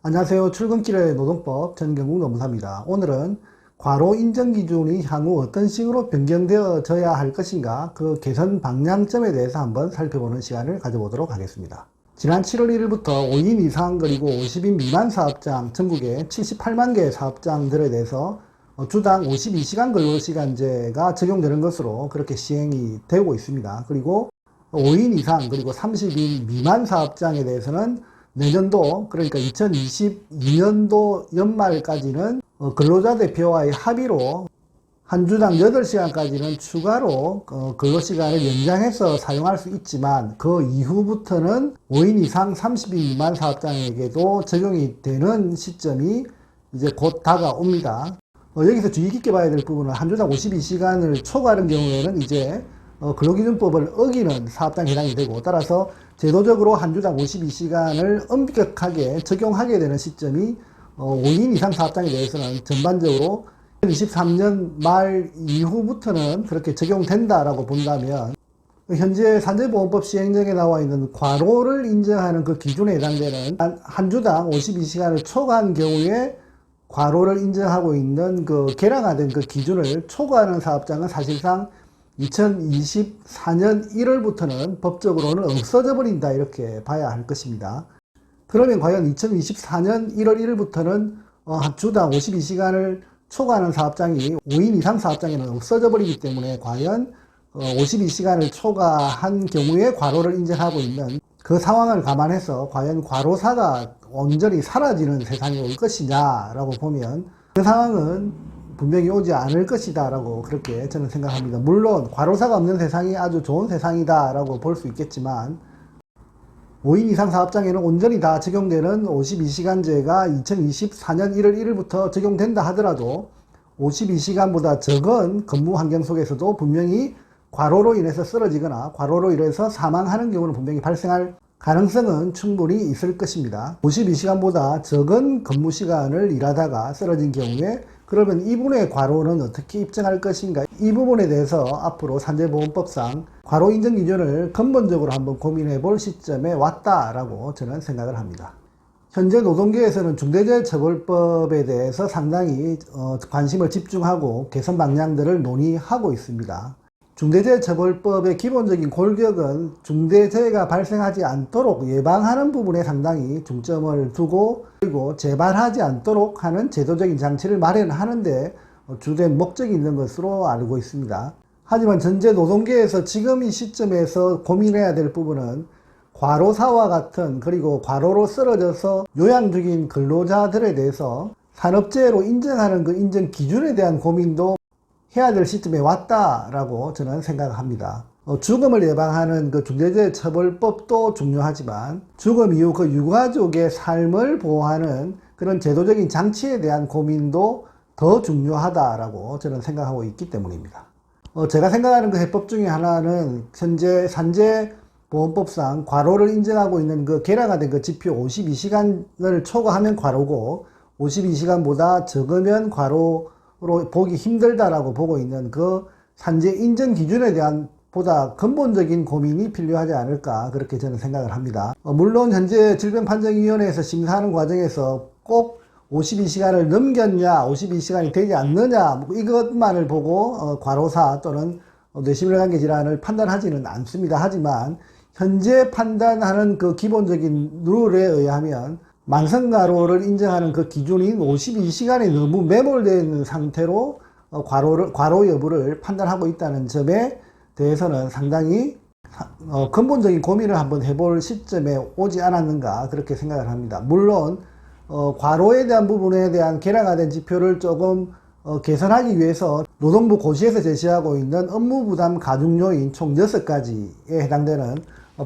안녕하세요. 출근길의 노동법 전경국 노무사입니다. 오늘은 과로 인정 기준이 향후 어떤 식으로 변경되어져야 할 것인가, 그 개선 방향점에 대해서 한번 살펴보는 시간을 가져보도록 하겠습니다. 지난 7월 1일부터 5인 이상 그리고 50인 미만 사업장 전국에 78만 개의 사업장들에 대해서 주당 52시간 근로시간제가 적용되는 것으로 그렇게 시행이 되고 있습니다. 그리고 5인 이상 그리고 30인 미만 사업장에 대해서는 내년도, 그러니까 2022년도 연말까지는 근로자 대표와의 합의로 한 주당 8시간까지는 추가로 근로시간을 연장해서 사용할 수 있지만, 그 이후부터는 5인 이상 30인 미만 사업장에게도 적용이 되는 시점이 이제 곧 다가옵니다. 여기서 주의 깊게 봐야 될 부분은 한 주당 52시간을 초과하는 경우에는 이제 근로기준법을 어기는 사업장에 해당이 되고, 따라서 제도적으로 한 주당 52시간을 엄격하게 적용하게 되는 시점이 5인 이상 사업장에 대해서는 전반적으로 2023년 말 이후부터는 그렇게 적용된다라고 본다면, 현재 산재보험법 시행령에 나와 있는 과로를 인정하는 그 기준에 해당되는 한 주당 52시간을 초과한 경우에 과로를 인정하고 있는 그 개량화된 그 기준을 초과하는 사업장은 사실상 2024년 1월부터는 법적으로는 없어져 버린다, 이렇게 봐야 할 것입니다. 그러면 과연 2024년 1월 1일부터는 주당 52시간을 초과하는 사업장이 5인 이상 사업장에는 없어져 버리기 때문에, 과연 52시간을 초과한 경우에 과로를 인정하고 있는 그 상황을 감안해서 과연 과로사가 온전히 사라지는 세상이 올 것이냐라고 보면, 그 상황은 분명히 오지 않을 것이다 라고 그렇게 저는 생각합니다. 물론 과로사가 없는 세상이 아주 좋은 세상이다 라고 볼 수 있겠지만, 5인 이상 사업장에는 온전히 다 적용되는 52시간제가 2024년 1월 1일부터 적용된다 하더라도 52시간보다 적은 근무 환경 속에서도 분명히 과로로 인해서 쓰러지거나 과로로 인해서 사망하는 경우는 분명히 발생할 가능성은 충분히 있을 것입니다. 52시간보다 적은 근무 시간을 일하다가 쓰러진 경우에 그러면 이분의 과로는 어떻게 입증할 것인가, 이 부분에 대해서 앞으로 산재보험법상 과로 인정 기준을 근본적으로 한번 고민해 볼 시점에 왔다라고 저는 생각을 합니다. 현재 노동계에서는 중대재해처벌법에 대해서 상당히 관심을 집중하고 개선 방향들을 논의하고 있습니다. 중대재해처벌법의 기본적인 골격은 중대재해가 발생하지 않도록 예방하는 부분에 상당히 중점을 두고, 그리고 재발하지 않도록 하는 제도적인 장치를 마련하는 데 주된 목적이 있는 것으로 알고 있습니다. 하지만 전체 노동계에서 지금 이 시점에서 고민해야 될 부분은 과로사와 같은, 그리고 과로로 쓰러져서 요양 중인 근로자들에 대해서 산업재해로 인정하는 그 인정 기준에 대한 고민도 해야 될 시점에 왔다라고 저는 생각합니다. 죽음을 예방하는 그 중대재해처벌법도 중요하지만, 죽음 이후 그 유가족의 삶을 보호하는 그런 제도적인 장치에 대한 고민도 더 중요하다라고 저는 생각하고 있기 때문입니다. 제가 생각하는 그 해법 중에 하나는 현재 산재보험법상 과로를 인정하고 있는 그 개량화된 그 지표 52시간을 초과하면 과로고 52시간보다 적으면 과로로 보기 힘들다라고 보고 있는 그 산재 인정 기준에 대한 보다 근본적인 고민이 필요하지 않을까, 그렇게 저는 생각을 합니다. 물론 현재 질병판정위원회에서 심사하는 과정에서 꼭 52시간을 넘겼냐 52시간이 되지 않느냐 이것만을 보고 과로사 또는 뇌심혈관계 질환을 판단하지는 않습니다. 하지만 현재 판단하는 그 기본적인 룰에 의하면 만성과로를 인정하는 그 기준인 52시간이 너무 매몰되어 있는 상태로 과로 여부를 판단하고 있다는 점에 대해서는 상당히 근본적인 고민을 한번 해볼 시점에 오지 않았는가, 그렇게 생각을 합니다. 물론 과로에 대한 부분에 대한 개량화된 지표를 조금 개선하기 위해서 노동부 고시에서 제시하고 있는 업무부담 가중요인 총 6가지에 해당되는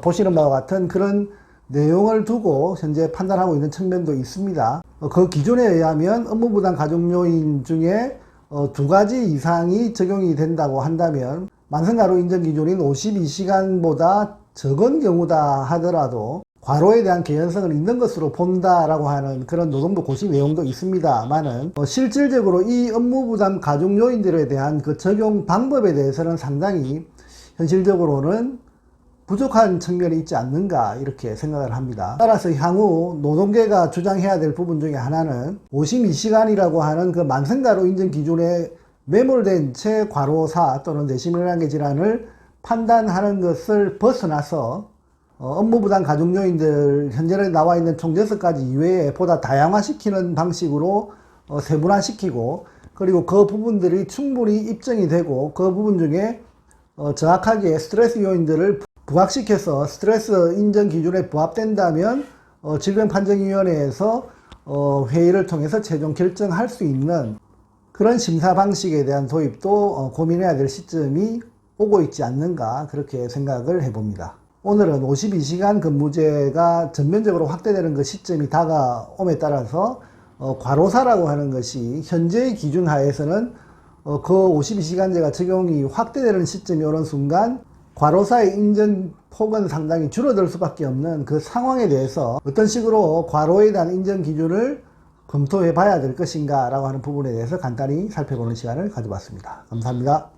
보시는 바와 같은 그런 내용을 두고 현재 판단하고 있는 측면도 있습니다. 그 기준에 의하면 업무부담 가중요인 중에 2가지 이상이 적용이 된다고 한다면 만성과로 인정 기준인 52시간보다 적은 경우다 하더라도 과로에 대한 개연성은 있는 것으로 본다라고 하는 그런 노동부 고시 내용도 있습니다만은, 실질적으로 이 업무부담 가중 요인들에 대한 그 적용 방법에 대해서는 상당히 현실적으로는 부족한 측면이 있지 않는가 이렇게 생각을 합니다. 따라서 향후 노동계가 주장해야 될 부분 중에 하나는 52시간이라고 하는 그 만성가로 인정 기준에 매몰된 채 과로사 또는 뇌신경계 질환을 판단하는 것을 벗어나서 업무부담 가중요인들 현재 나와 있는 총 6가지 이외에 보다 다양화시키는 방식으로 세분화시키고, 그리고 그 부분들이 충분히 입증이 되고 그 부분 중에 정확하게 스트레스 요인들을 부각시켜서 스트레스 인정 기준에 부합된다면 질병판정위원회에서 회의를 통해서 최종 결정할 수 있는 그런 심사 방식에 대한 도입도 고민해야 될 시점이 오고 있지 않는가 그렇게 생각을 해봅니다. 오늘은 52시간 근무제가 전면적으로 확대되는 그 시점이 다가옴에 따라서 과로사라고 하는 것이 현재의 기준 하에서는 그 52시간제가 적용이 확대되는 시점이 오는 순간 과로사의 인정 폭은 상당히 줄어들 수밖에 없는 그 상황에 대해서 어떤 식으로 과로에 대한 인정 기준을 검토해 봐야 될 것인가 라고 하는 부분에 대해서 간단히 살펴보는 시간을 가져봤습니다. 감사합니다.